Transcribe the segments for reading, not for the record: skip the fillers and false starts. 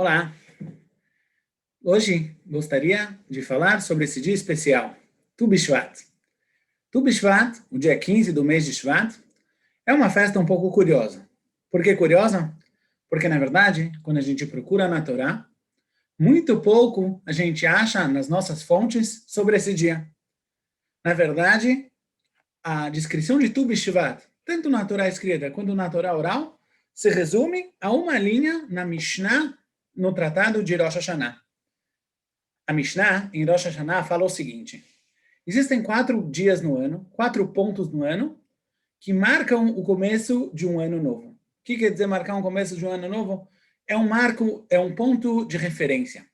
Olá! Hoje gostaria de falar sobre esse dia especial, Tu B'Shvat. Tu B'Shvat, o dia 15 do mês de Shvat, é uma festa um pouco curiosa. Por que curiosa? Porque, na verdade, quando a gente procura na Torá, muito pouco a gente acha nas nossas fontes sobre esse dia. Na verdade, a descrição de Tu B'Shvat, tanto na Torá escrita quanto na Torá oral, se resume a uma linha na Mishnah, no tratado de Rosh Hashanah. A Mishnah, em Rosh Hashanah, fala o seguinte: existem 4 dias no ano, 4 pontos no ano, que marcam o começo de um ano novo. O que quer dizer marcar um começo de um ano novo? É um marco, é um ponto de referência.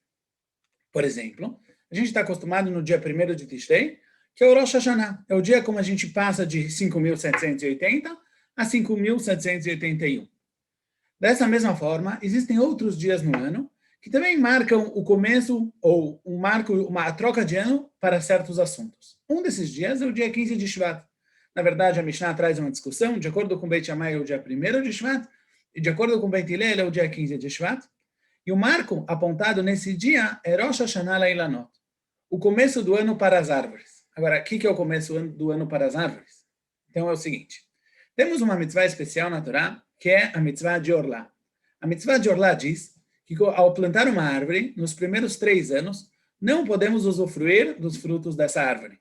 Por exemplo, a gente está acostumado no dia 1º de Tishrei, que é o Rosh Hashanah. É o dia como a gente passa de 5.780 a 5.781. Dessa mesma forma, existem outros dias no ano que também marcam o começo ou uma troca de ano para certos assuntos. Um desses dias é o dia 15 de Shvat. Na verdade, a Mishnah traz uma discussão, de acordo com Beit Shammai é o dia 1º de Shvat, e de acordo com Beit Hillel é o dia 15 de Shvat. E o marco apontado nesse dia é Rosh Hashanah Leilanot, o começo do ano para as árvores. Agora, o que é o começo do ano para as árvores? Então é o seguinte: temos uma mitzvah especial na Torá, que é a mitzvah de Orlá. A mitzvah de Orlá diz que ao plantar uma árvore, nos primeiros 3 anos, não podemos usufruir dos frutos dessa árvore.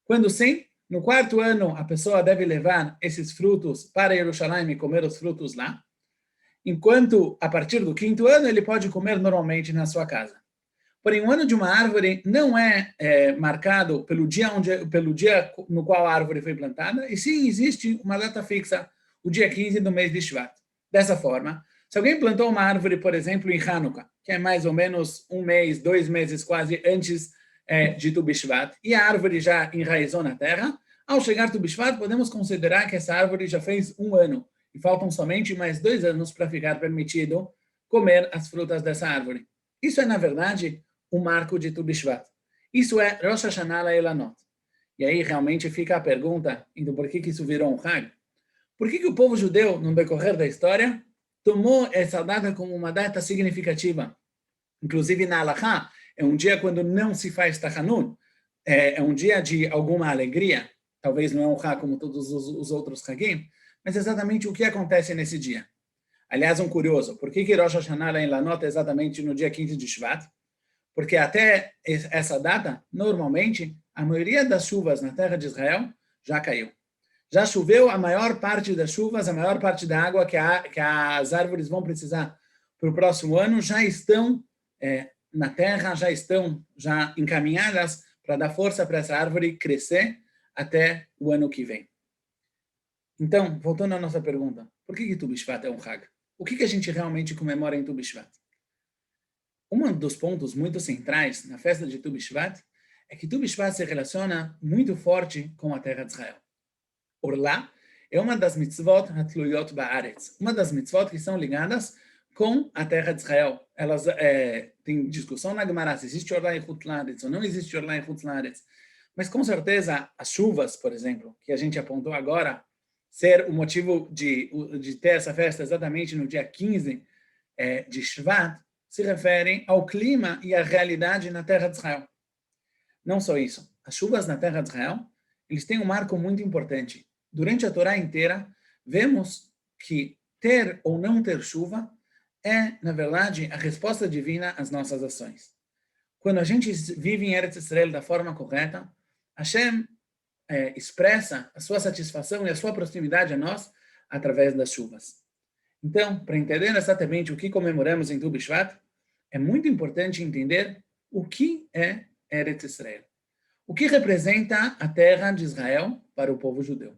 Quando sim, no 4º ano, a pessoa deve levar esses frutos para Jerusalém e comer os frutos lá, enquanto, a partir do 5º ano, ele pode comer normalmente na sua casa. Porém, o ano de uma árvore não é marcado pelo dia no qual a árvore foi plantada, e sim existe uma data fixa, o dia 15 do mês de Shvat. Dessa forma, se alguém plantou uma árvore, por exemplo, em Hanukkah, que é mais ou menos 1 mês, 2 meses quase antes de Tu B'Shvat, e a árvore já enraizou na terra, ao chegar Tu B'Shvat, podemos considerar que essa árvore já fez 1 ano, e faltam somente mais 2 anos para ficar permitido comer as frutas dessa árvore. Isso é, na verdade, o marco de Tu B'Shvat. Isso é Rosh Hashanah Leilanot. E aí realmente fica a pergunta, então por que isso virou um Hag? Por que o povo judeu, no decorrer da história, tomou essa data como uma data significativa? Inclusive na Halachá, é um dia quando não se faz Tachanun, é um dia de alguma alegria, talvez não é um Hag como todos os outros Hagim, mas exatamente o que acontece nesse dia. Aliás, um curioso, por que Rosh Hashanah Leilanot é exatamente no dia 15 de Shvat? Porque até essa data, normalmente, a maioria das chuvas na terra de Israel já caiu. Já choveu a maior parte das chuvas, a maior parte da água que as árvores vão precisar para o próximo ano já estão na terra, já estão encaminhadas para dar força para essa árvore crescer até o ano que vem. Então, voltando à nossa pergunta, por que Tu B'Shvat é um Hag? O que a gente realmente comemora em Tu B'Shvat? Um dos pontos muito centrais na festa de Tu B'Shvat é que Tu B'Shvat se relaciona muito forte com a terra de Israel. Orlá é uma das mitzvot hatluyot ba'aretz, uma das mitzvot que são ligadas com a terra de Israel. Elas têm discussão na Gemara se existe Orlá em Chutz La'aretz ou não existe Orlá em Chutz La'aretz. Mas com certeza as chuvas, por exemplo, que a gente apontou agora, ser o motivo de ter essa festa exatamente no dia 15 de Shvat, se referem ao clima e à realidade na terra de Israel. Não só isso, as chuvas na terra de Israel, eles têm um marco muito importante. Durante a Torá inteira, vemos que ter ou não ter chuva é, na verdade, a resposta divina às nossas ações. Quando a gente vive em Eretz Israel da forma correta, Hashem expressa a sua satisfação e a sua proximidade a nós através das chuvas. Então, para entender exatamente o que comemoramos em Tu B'Shvat, é muito importante entender o que é Eretz Israel. O que representa a terra de Israel para o povo judeu?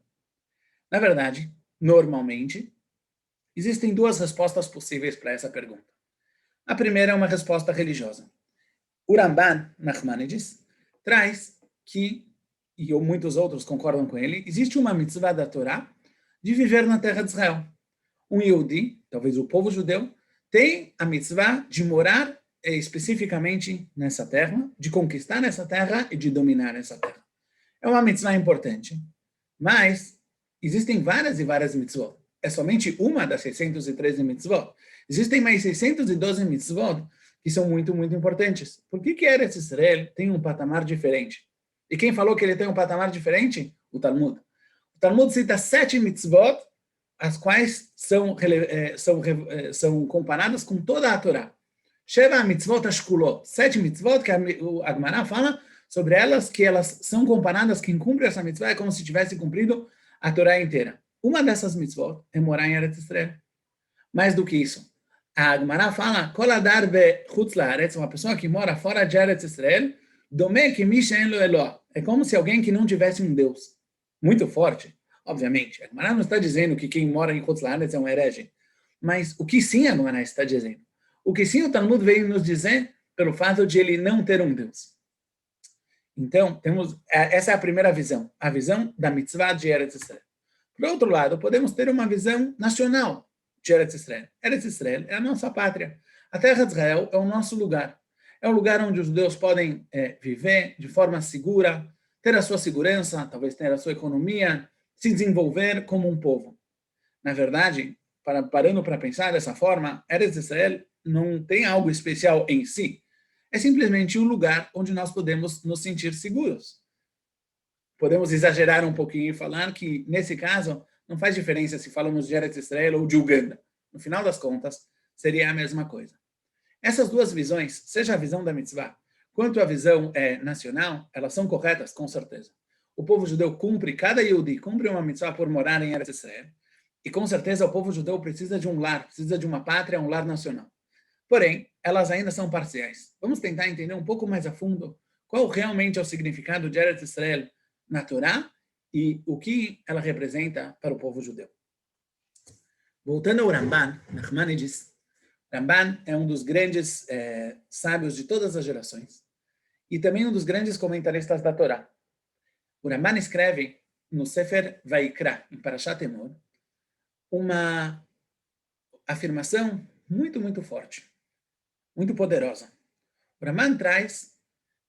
Na verdade, normalmente, existem 2 respostas possíveis para essa pergunta. A primeira é uma resposta religiosa. O Ramban Nachmanides traz que, e muitos outros concordam com ele, existe uma mitzvah da Torá de viver na terra de Israel. Um Yehudi, talvez o povo judeu, tem a mitzvah de morar especificamente nessa terra, de conquistar essa terra e de dominar essa terra. É uma mitzvah importante, mas existem várias e várias mitzvot. é somente uma das 613 mitzvot. Existem mais 612 mitzvot que são muito, muito importantes. Por que Eretz Israel tem um patamar diferente? E quem falou que ele tem um patamar diferente? O Talmud. O Talmud cita 7 mitzvot, as quais são comparadas com toda a Torá. Sheva mitzvot ashkulot, 7 mitzvot que a Gemara fala sobre elas, que elas são comparadas, quem cumpre essa mitzvah é como se tivesse cumprido a Torá inteira. Uma dessas mitzvot é morar em Eretz Israel. Mais do que isso, a Gemara fala, Kol adar bechutz laaretz, uma pessoa que mora fora de Eretz Israel, domé que mi she'en lo Eloah. É como se alguém que não tivesse um Deus. Muito forte, obviamente. A Gemara não está dizendo que quem mora em Chutz laaretz é um herege. Mas o que sim a Gemara está dizendo? O que sim o Talmud veio nos dizer pelo fato de ele não ter um Deus. Então, essa é a primeira visão, a visão da mitzvah de Eretz Israel. Por outro lado, podemos ter uma visão nacional de Eretz Israel. Eretz Israel é a nossa pátria. A terra de Israel é o nosso lugar. É um lugar onde os judeus podem viver de forma segura, ter a sua segurança, talvez ter a sua economia, se desenvolver como um povo. Na verdade, parando para pensar dessa forma, Eretz Israel não tem algo especial em si. É simplesmente um lugar onde nós podemos nos sentir seguros. Podemos exagerar um pouquinho e falar que, nesse caso, não faz diferença se falamos de Eretz Israel ou de Uganda. No final das contas, seria a mesma coisa. Essas duas visões, seja a visão da mitzvah, quanto a visão nacional, elas são corretas, com certeza. O povo judeu cumpre, cada Yehudi cumpre uma mitzvah por morar em Eretz Israel. E, com certeza, o povo judeu precisa de um lar, precisa de uma pátria, um lar nacional. Porém, elas ainda são parciais. Vamos tentar entender um pouco mais a fundo qual realmente é o significado de Eretz Israel na Torá e o que ela representa para o povo judeu. Voltando ao Ramban, Nachmanides, Ramban é um dos grandes sábios de todas as gerações e também um dos grandes comentaristas da Torá. O Ramban escreve no Sefer Vaikra, em Parashat Emor, uma afirmação muito, muito forte, muito poderosa. O Ramban traz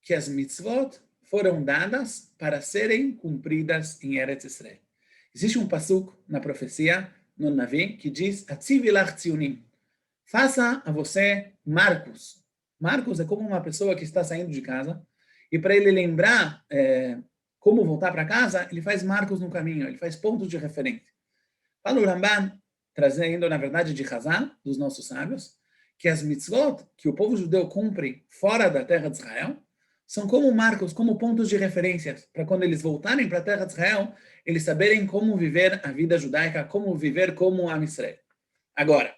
que as mitzvot foram dadas para serem cumpridas em Eretz Israel. Existe um pasuk na profecia, no Navi, que diz, Atzivi lach tzionim, faça a você marcos. Marcos é como uma pessoa que está saindo de casa, e para ele lembrar como voltar para casa, ele faz marcos no caminho, ele faz pontos de referência. Fala o Ramban, trazendo, na verdade, de Hazal, dos nossos sábios, que as mitzvot que o povo judeu cumpre fora da terra de Israel são como marcos, como pontos de referência, para quando eles voltarem para a terra de Israel, eles saberem como viver a vida judaica, como viver como Am Israel. Agora,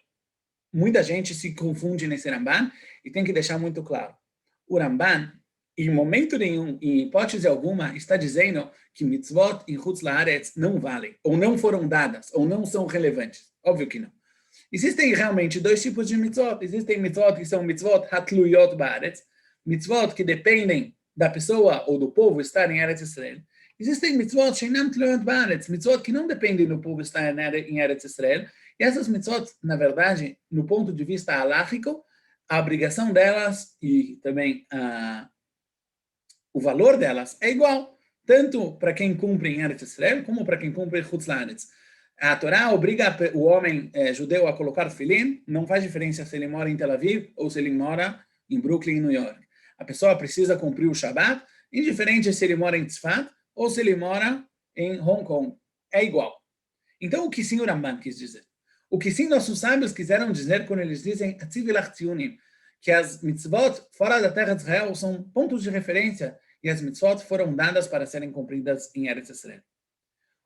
muita gente se confunde nesse Ramban e tem que deixar muito claro. O Ramban, em momento nenhum, em hipótese alguma, está dizendo que mitzvot em Chutz laaretz não valem, ou não foram dadas, ou não são relevantes. Óbvio que não. Existem realmente dois tipos de mitzvot. Existem mitzvot que são mitzvot hatluyot baaretz, mitzvot que dependem da pessoa ou do povo estar em Eretz Israel. Existem mitzvot sheinam tluyot baaretz, mitzvot que não dependem do povo estar em Eretz Israel. E essas mitzvot, na verdade, no ponto de vista halakhico, a obrigação delas e também o valor delas é igual, tanto para quem cumpre em Eretz Israel como para quem cumpre em Chutz laaretz. A Torá obriga o homem judeu a colocar filin, não faz diferença se ele mora em Tel Aviv ou se ele mora em Brooklyn, New York. A pessoa precisa cumprir o Shabat, indiferente se ele mora em Tzfat ou se ele mora em Hong Kong. É igual. Então, o que sim o Ramban quis dizer? O que sim nossos sábios quiseram dizer quando eles dizem que as mitzvot fora da terra de Israel são pontos de referência e as mitzvot foram dadas para serem cumpridas em Eretz Israel.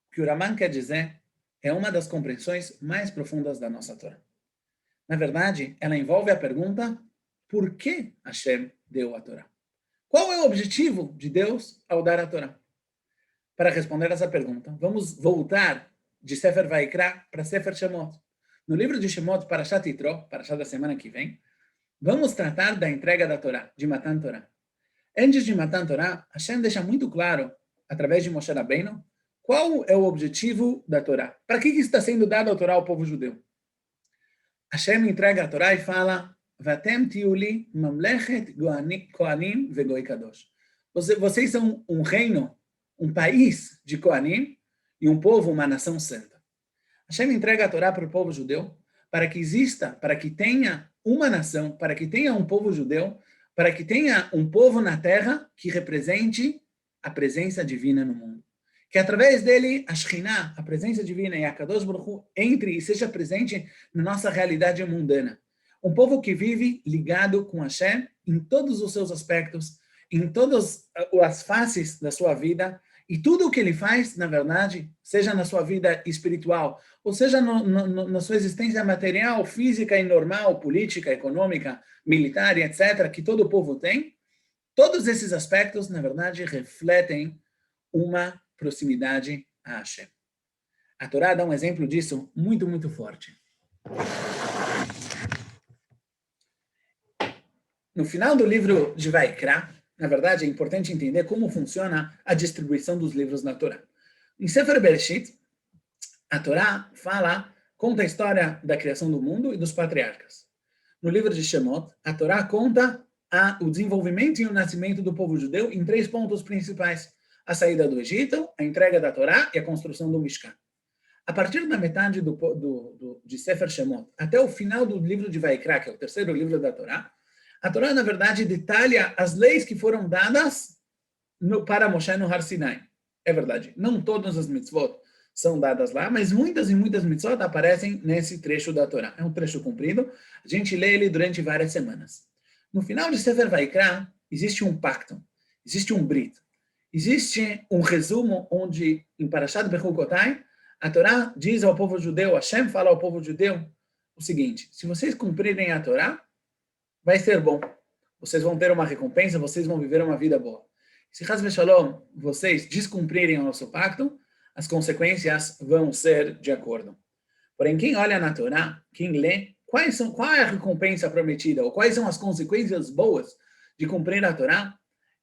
O que o Ramban quer dizer é uma das compreensões mais profundas da nossa Torá. Na verdade, ela envolve a pergunta: por que Hashem deu a Torá? Qual é o objetivo de Deus ao dar a Torá? Para responder essa pergunta, vamos voltar de Sefer Vaikra para Sefer Shemot. No livro de Shemot, Parashat Yitro, Parashat da semana que vem, vamos tratar da entrega da Torá, de Matan Torá. Antes de Matan Torá, Hashem deixa muito claro, através de Moshe Rabbeinu, qual é o objetivo da Torá. Para que está sendo dada a Torá ao povo judeu? Hashem entrega a Torá e fala: Vatem tiuli mamlechet koanim vegoi kadosh. Vocês são um reino, um país de Koanim e um povo, uma nação santa. Hashem entrega a Torá para o povo judeu para que exista, para que tenha uma nação, para que tenha um povo judeu, para que tenha um povo na terra que represente a presença divina no mundo. Que através dele, a Shekhinah, a presença divina e a Kadosh Baruch Hu, entre e seja presente na nossa realidade mundana. Um povo que vive ligado com Hashem em todos os seus aspectos, em todas as faces da sua vida, e tudo o que ele faz, na verdade, seja na sua vida espiritual, ou seja na sua existência material, física e normal, política, econômica, militar, etc., que todo o povo tem, todos esses aspectos, na verdade, refletem uma proximidade a Hashem. A Torá dá um exemplo disso muito, muito forte. No final do livro de Vaikra, na verdade, é importante entender como funciona a distribuição dos livros na Torá. Em Sefer Bereshit, a Torá conta a história da criação do mundo e dos patriarcas. No livro de Shemot, a Torá conta o desenvolvimento e o nascimento do povo judeu em 3 pontos principais: a saída do Egito, a entrega da Torá e a construção do Mishkan. A partir da metade de Sefer Shemot até o final do livro de Vaikra, que é o terceiro livro da Torá, a Torá, na verdade, detalha as leis que foram dadas para Moshe no Har Sinai. É verdade, não todas as mitzvot são dadas lá, mas muitas e muitas mitzvot aparecem nesse trecho da Torá. É um trecho comprido, a gente lê ele durante várias semanas. No final de Sefer Vaikra, existe um pacto, existe um brit, existe um resumo onde, em Parashat Bechukotai, a Torá diz ao povo judeu, Hashem fala ao povo judeu o seguinte: se vocês cumprirem a Torá, vai ser bom. Vocês vão ter uma recompensa, vocês vão viver uma vida boa. Se Chas v'Shalom, vocês descumprirem o nosso pacto, as consequências vão ser de acordo. Porém, quem olha na Torá, quem lê, qual é a recompensa prometida, ou quais são as consequências boas de cumprir a Torá,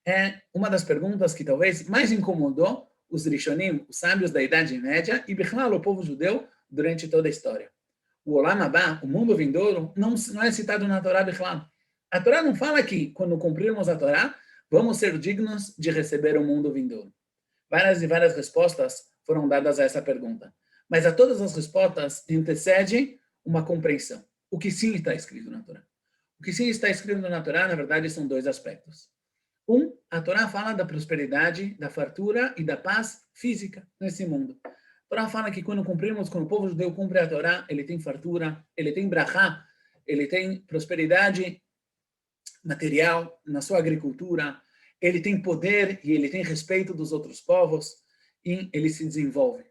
é uma das perguntas que talvez mais incomodou os Rishonim, os sábios da Idade Média, e Bichlal, o povo judeu, durante toda a história. O Olam Abá, o mundo vindouro, não é citado na Torá Bichlal. A Torá não fala que, quando cumprirmos a Torá, vamos ser dignos de receber o mundo vindouro. Várias e várias respostas foram dadas a essa pergunta. Mas a todas as respostas antecede uma compreensão. O que sim está escrito na Torá. O que sim está escrito na Torá, na verdade, são 2 aspectos. A Torá fala da prosperidade, da fartura e da paz física nesse mundo. A Torá fala que quando o povo judeu cumpre a Torá, ele tem fartura, ele tem brachá, ele tem prosperidade material na sua agricultura, ele tem poder e ele tem respeito dos outros povos e ele se desenvolve.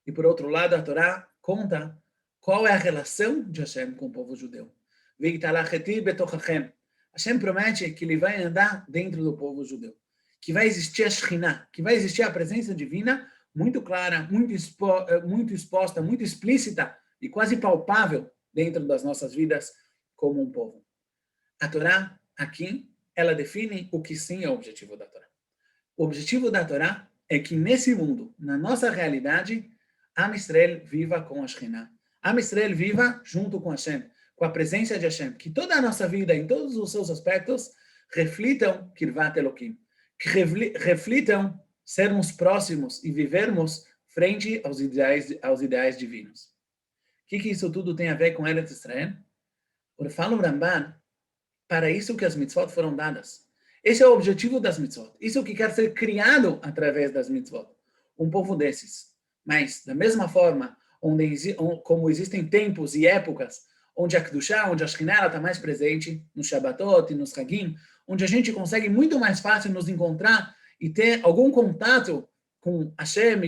E por outro lado, a Torá conta qual é a relação de Hashem com o povo judeu. Hashem promete que ele vai andar dentro do povo judeu, que vai existir a Shekhinah, que vai existir a presença divina muito clara, muito exposta, muito explícita e quase palpável dentro das nossas vidas como um povo. A Torá, aqui, ela define o que sim é o objetivo da Torá. O objetivo da Torá é que nesse mundo, na nossa realidade, Am Yisrael viva com a Shekhinah. Am Yisrael viva junto com Hashem, com a presença de Hashem, que toda a nossa vida, em todos os seus aspectos, reflitam Kirvat Elohim, que reflitam sermos próximos e vivermos frente aos ideais divinos. O que isso tudo tem a ver com Eretz Israel? Fala o Ramban, para isso que as mitzvot foram dadas. Esse é o objetivo das mitzvot. Isso é o que quer ser criado através das mitzvot. Um povo desses. Mas, da mesma forma, como existem tempos e épocas onde a Kedushá, onde a Shekhinah está mais presente, nos Shabbatot e nos Hagim, onde a gente consegue muito mais fácil nos encontrar e ter algum contato com Hashem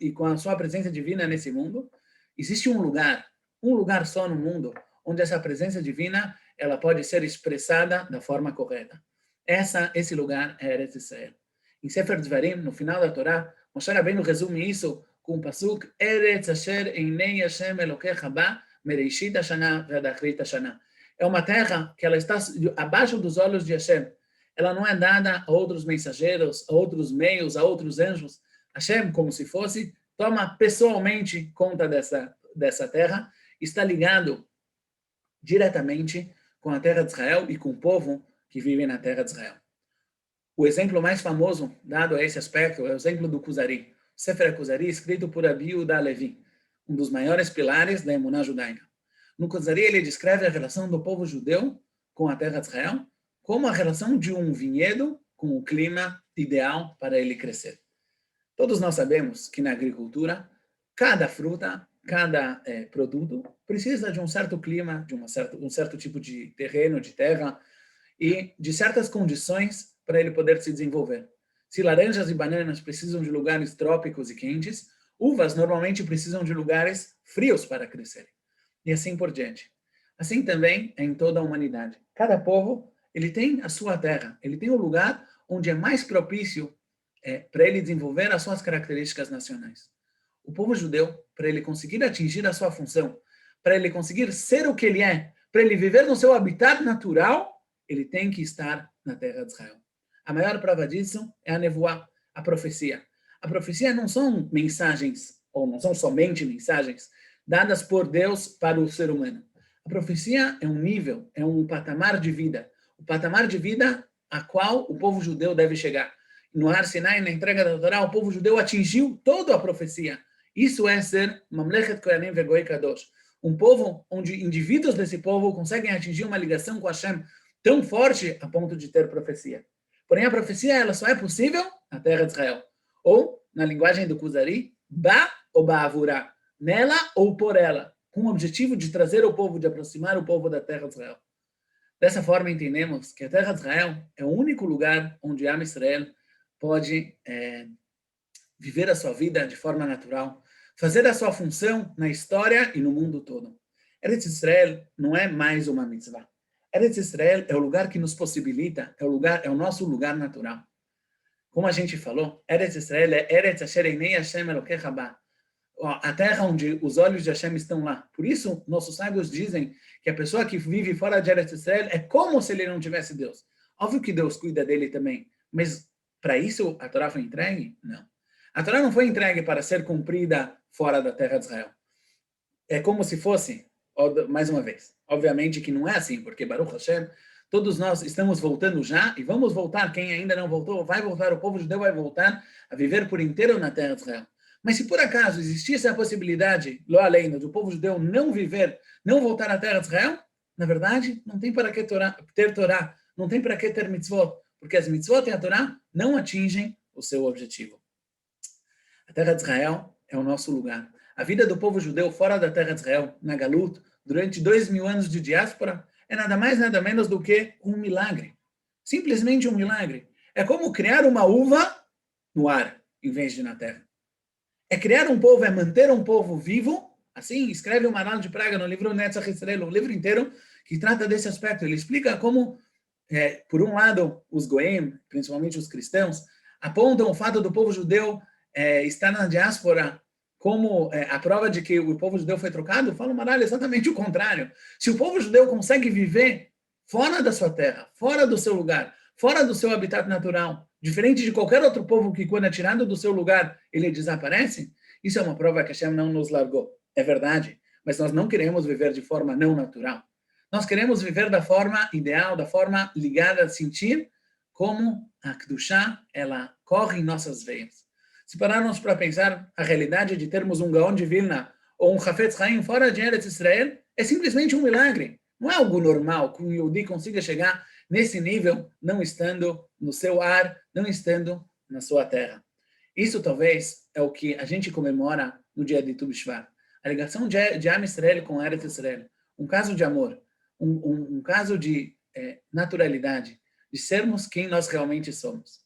e com a sua presença divina nesse mundo, existe um lugar só no mundo, onde essa presença divina ela pode ser expressada da forma correta. Esse lugar é Eretz Israel. Em Sefer Dvarim, no final da Torá, Moshe Rabbeinu resume isso com o pasuk Eretz Asher Einei Hashem Elokecha Ba Mereishit Hashanah Ve'ad Achrit Hashanah. É uma terra que ela está abaixo dos olhos de Hashem. Ela não é dada a outros mensageiros, a outros meios, a outros anjos. Hashem, como se fosse, toma pessoalmente conta dessa terra, está ligado diretamente com a terra de Israel e com o povo que vive na terra de Israel. O exemplo mais famoso dado a esse aspecto é o exemplo do Kuzari. O Sefer Kuzari, escrito por Abi Yehuda Levi. um dos maiores pilares da emuná judaica. No Kuzari, ele descreve a relação do povo judeu com a terra de Israel como a relação de um vinhedo com o clima ideal para ele crescer. Todos nós sabemos que na agricultura, cada fruta, cada produto precisa de um certo clima, de um certo tipo de terreno, de terra, e de certas condições para ele poder se desenvolver. Se laranjas e bananas precisam de lugares trópicos e quentes, uvas normalmente precisam de lugares frios para crescerem. E assim por diante. Assim também é em toda a humanidade. Cada povo, ele tem a sua terra, ele tem o lugar onde é mais propício para ele desenvolver as suas características nacionais. O povo judeu, para ele conseguir atingir a sua função, para ele conseguir ser o que ele é, para ele viver no seu habitat natural, ele tem que estar na terra de Israel. A maior prova disso é a nevoá, a profecia. A profecia não são mensagens, ou não são somente mensagens, dadas por Deus para o ser humano. A profecia é um nível, é um patamar de vida. O patamar de vida a qual o povo judeu deve chegar. No Har Sinai, na entrega da Torá, o povo judeu atingiu toda a profecia. Isso é ser Mamlechet Kohanim Vegoy Kadosh. Um povo onde indivíduos desse povo conseguem atingir uma ligação com Hashem tão forte a ponto de ter profecia. Porém, a profecia ela só é possível na terra de Israel. Ou, na linguagem do Kuzari, Ba ou Ba'avurá. Nela ou por ela. Com o objetivo de trazer o povo, de aproximar o povo da terra de Israel. Dessa forma, entendemos que a terra de Israel é o único lugar onde Am Israel pode viver a sua vida de forma natural, fazer a sua função na história e no mundo todo. Eretz Israel não é mais uma mitzvah. Eretz Israel é o lugar que nos possibilita, é o nosso lugar natural. Como a gente falou, Eretz Israel é Eretz Asher Einei Hashem Elokecha Ba, a terra onde os olhos de Hashem estão lá. Por isso, nossos sábios dizem que a pessoa que vive fora de Eretz Israel é como se ele não tivesse Deus. Óbvio que Deus cuida dele também, mas para isso a Torá foi entregue? Não. A Torá não foi entregue para ser cumprida fora da terra de Israel. É como se fosse, mais uma vez, obviamente que não é assim, porque Baruch Hashem, todos nós estamos voltando já, e vamos voltar, quem ainda não voltou, vai voltar, o povo judeu vai voltar a viver por inteiro na terra de Israel. Mas se por acaso existisse a possibilidade, lo além, do povo judeu não viver, não voltar à terra de Israel, na verdade, não tem para que ter Torá, não tem para que ter mitzvot, porque as mitzvot e a Torá não atingem o seu objetivo. A terra de Israel é o nosso lugar. A vida do povo judeu fora da terra de Israel, na Galut, durante 2000 anos de diáspora, é nada mais, nada menos do que um milagre. Simplesmente um milagre. É como criar uma uva no ar, em vez de na terra. É criar um povo, é manter um povo vivo. Assim, escreve o Maral de Praga no livro Netzach Israel, um livro inteiro que trata desse aspecto. Ele explica como, por um lado, os goem, principalmente os cristãos, apontam o fato do povo judeu estar na diáspora como a prova de que o povo judeu foi trocado. Fala o Maral exatamente o contrário. Se o povo judeu consegue viver fora da sua terra, fora do seu lugar, fora do seu habitat natural, diferente de qualquer outro povo que, quando é tirado do seu lugar, ele desaparece, isso é uma prova que Hashem não nos largou. É verdade, mas nós não queremos viver de forma não natural. Nós queremos viver da forma ideal, da forma ligada a sentir como a Kedushá, ela corre em nossas veias. Se pararmos para pensar, a realidade de termos um Gaon de Vilna ou um Hafetz Haim fora de Eretz Israel é simplesmente um milagre. Não é algo normal que um Yehudi consiga chegar nesse nível, não estando no seu ar, não estando na sua terra. Isso talvez é o que a gente comemora no dia de Tu B'Shvat. A ligação de Am Israel com Eretz Israel. Um caso de amor, um caso de naturalidade, de sermos quem nós realmente somos.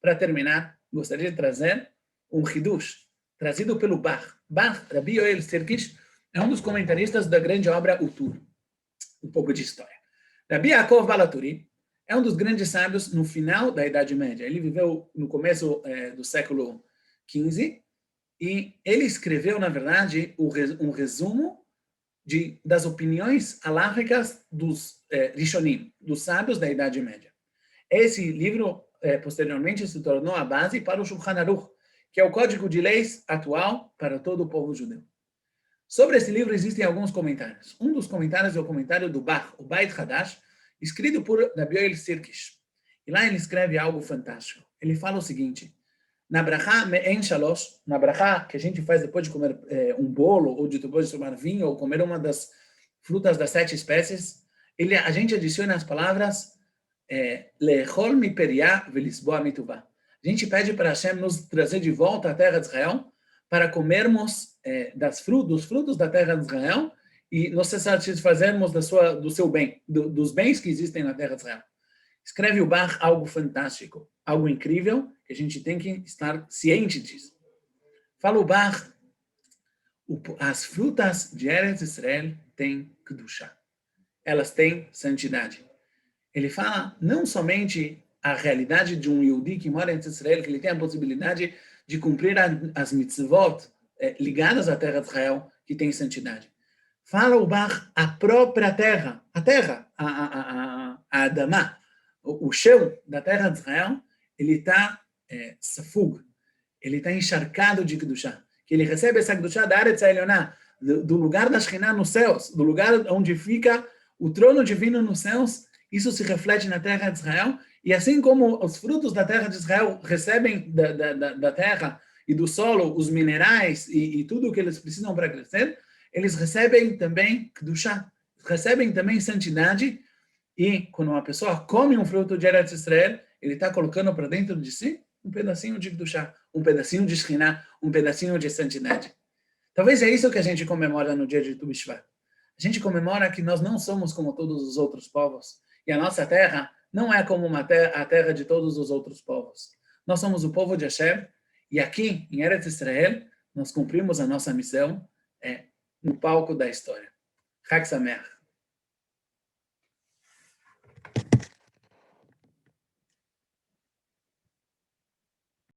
Para terminar, gostaria de trazer um Hidush, trazido pelo Bach. Bach, Rabbi Yoel Sirkish, é um dos comentaristas da grande obra Utur. Um pouco de história. Rabbi Yaakov Balaturi é um dos grandes sábios no final da Idade Média. Ele viveu no começo do século XV e ele escreveu, na verdade, um resumo das opiniões halachicas dos Rishonim, dos sábios da Idade Média. Esse livro, posteriormente, se tornou a base para o Shulchan Aruch, que é o código de leis atual para todo o povo judeu. Sobre esse livro existem alguns comentários. Um dos comentários é o comentário do Bach, o Beit Hadash, escrito por Rabbi Yoel Sirkish. E lá ele escreve algo fantástico. Ele fala o seguinte: Na brachá me'en shalosh, na brachá que a gente faz depois de comer um bolo, ou depois de tomar vinho, ou comer uma das frutas das 7 espécies, a gente adiciona as palavras le'echol miperiá velisboa mituvá. A gente pede para Hashem nos trazer de volta à terra de Israel para comermos dos frutos da terra de Israel e nos satisfazermos do seu bem, dos bens que existem na terra de Israel. Escreve o Bach algo fantástico, algo incrível, que a gente tem que estar ciente disso. Fala o Bach, as frutas de Eretz Israel têm Kedushá. Elas têm santidade. Ele fala não somente a realidade de um Yehudi que mora em Israel, que ele tem a possibilidade de cumprir as mitzvot ligadas à terra de Israel, que tem santidade. Fala o Bach, a própria terra, a Adamá, o chão da terra de Israel, ele está safug, ele está encharcado de Kedushá, que ele recebe essa Kedushá da Eretz Elyoná, do lugar da Shekhinah nos céus, do lugar onde fica o trono divino nos céus. Isso se reflete na terra de Israel, e assim como os frutos da terra de Israel recebem da terra e do solo os minerais e tudo o que eles precisam para crescer, eles recebem também Kedushá, recebem também santidade. E quando uma pessoa come um fruto de Eretz Israel, ele está colocando para dentro de si um pedacinho de Kedushá, um pedacinho de Shekhinah, um pedacinho de santidade. Talvez é isso que a gente comemora no dia de Tu B'Shvat. A gente comemora que nós não somos como todos os outros povos, e a nossa terra não é como a terra de todos os outros povos. Nós somos o povo de Hashem, e aqui, em Eretz Israel, nós cumprimos a nossa missão no palco da história. Chag Sameach.